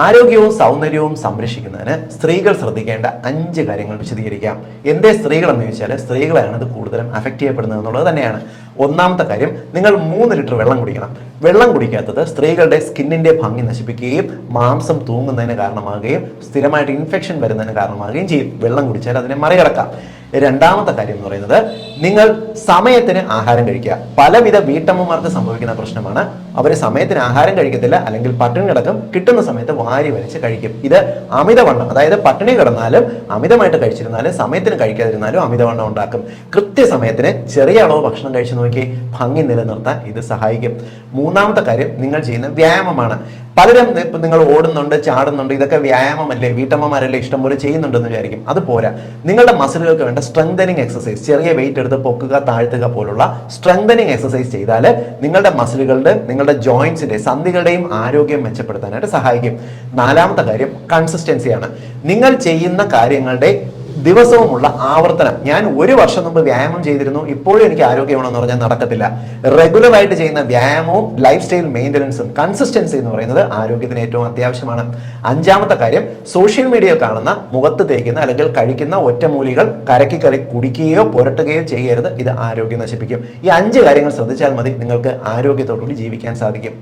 ആരോഗ്യവും സൗന്ദര്യവും സംരക്ഷിക്കുന്നതിന് സ്ത്രീകൾ ശ്രദ്ധിക്കേണ്ട 5 കാര്യങ്ങൾ വിശദീകരിക്കാം. എന്തേ സ്ത്രീകൾ എന്ന് ചോദിച്ചാൽ സ്ത്രീകളെയാണ് ഇത് കൂടുതലും അഫക്റ്റ് ചെയ്യപ്പെടുന്നത് എന്നുള്ളത് തന്നെയാണ്. ഒന്നാമത്തെ കാര്യം, നിങ്ങൾ 3 ലിറ്റർ വെള്ളം കുടിക്കണം. വെള്ളം കുടിക്കാത്തത് സ്ത്രീകളുടെ സ്കിന്നിന്റെ ഭംഗി നശിപ്പിക്കുകയും മാംസം തൂങ്ങുന്നതിന് കാരണമാകുകയും സ്ഥിരമായിട്ട് ഇൻഫെക്ഷൻ വരുന്നതിന് കാരണമാകുകയും ചെയ്യും. വെള്ളം കുടിച്ചാൽ അതിനെ മറികടക്കാം. രണ്ടാമത്തെ കാര്യം എന്ന് പറയുന്നത്, നിങ്ങൾ സമയത്തിന് ആഹാരം കഴിക്കുക. പലവിധ വീട്ടമ്മമാർക്ക് സംഭവിക്കുന്ന പ്രശ്നമാണ്, അവർ സമയത്തിന് ആഹാരം കഴിക്കത്തില്ല, അല്ലെങ്കിൽ പട്ടിണി കിടക്കും, കിട്ടുന്ന സമയത്ത് വാരി വലിച്ച് കഴിക്കും. ഇത് അമിതവണ്ണം, അതായത് പട്ടിണി കിടന്നാലും അമിതമായിട്ട് കഴിച്ചിരുന്നാലും സമയത്തിന് കഴിക്കാതിരുന്നാലും അമിതവണ്ണം ഉണ്ടാക്കും. കൃത്യസമയത്തിന് ചെറിയ അളവ് ഭക്ഷണം കഴിച്ചു നോക്കി ഭംഗി നിലനിർത്താൻ ഇത് സഹായിക്കും. മൂന്നാമത്തെ കാര്യം, നിങ്ങൾ ചെയ്യുന്ന വ്യായാമമാണ്. പലരും ഇപ്പം നിങ്ങൾ ഓടുന്നുണ്ട്, ചാടുന്നുണ്ട്, ഇതൊക്കെ വ്യായാമമല്ലേ, വീട്ടമ്മമാരല്ലേ ഇഷ്ടംപോലെ ചെയ്യുന്നുണ്ടെന്ന് വിചാരിക്കും. അത് പോരാ. നിങ്ങളുടെ മസിലുകൾക്ക് വേണ്ട സ്ട്രെങ്തനിങ് എക്സസൈസ്, ചെറിയ വെയിറ്റ് എടുത്ത് പൊക്കുക, താഴ്ത്തുക പോലുള്ള സ്ട്രെങ്തനിങ് എക്സസൈസ് ചെയ്താൽ നിങ്ങളുടെ മസിലുകളുടെ, നിങ്ങളുടെ ജോയിന്റ്സിന്റെ, സന്ധികളുടെയും ആരോഗ്യം മെച്ചപ്പെടുത്താനായിട്ട് സഹായിക്കും. നാലാമത്തെ കാര്യം കൺസിസ്റ്റൻസിയാണ്. നിങ്ങൾ ചെയ്യുന്ന കാര്യങ്ങളുടെ ദിവസവുമുള്ള ആവർത്തനം. ഞാൻ 1 വർഷം മുമ്പ് വ്യായാമം ചെയ്തിരുന്നു, ഇപ്പോഴും എനിക്ക് ആരോഗ്യമാണെന്ന് പറഞ്ഞാൽ നടക്കത്തില്ല. റെഗുലർ ആയിട്ട് ചെയ്യുന്ന വ്യായാമവും ലൈഫ് സ്റ്റൈൽ മെയിൻ്റനൻസും കൺസിസ്റ്റൻസി എന്ന് പറയുന്നത് ആരോഗ്യത്തിന് ഏറ്റവും അത്യാവശ്യമാണ്. അഞ്ചാമത്തെ കാര്യം, സോഷ്യൽ മീഡിയയിൽ കാണുന്ന മുഖത്ത് തേക്കുന്ന അല്ലെങ്കിൽ കഴിക്കുന്ന ഒറ്റമൂലികൾ കലക്കി കുടിക്കുകയോ പുരട്ടുകയോ ചെയ്യരുത്. ഇത് ആരോഗ്യം നശിപ്പിക്കും. ഈ 5 കാര്യങ്ങൾ ശ്രദ്ധിച്ചാൽ മതി, നിങ്ങൾക്ക് ആരോഗ്യത്തോടുകൂടി ജീവിക്കാൻ സാധിക്കും.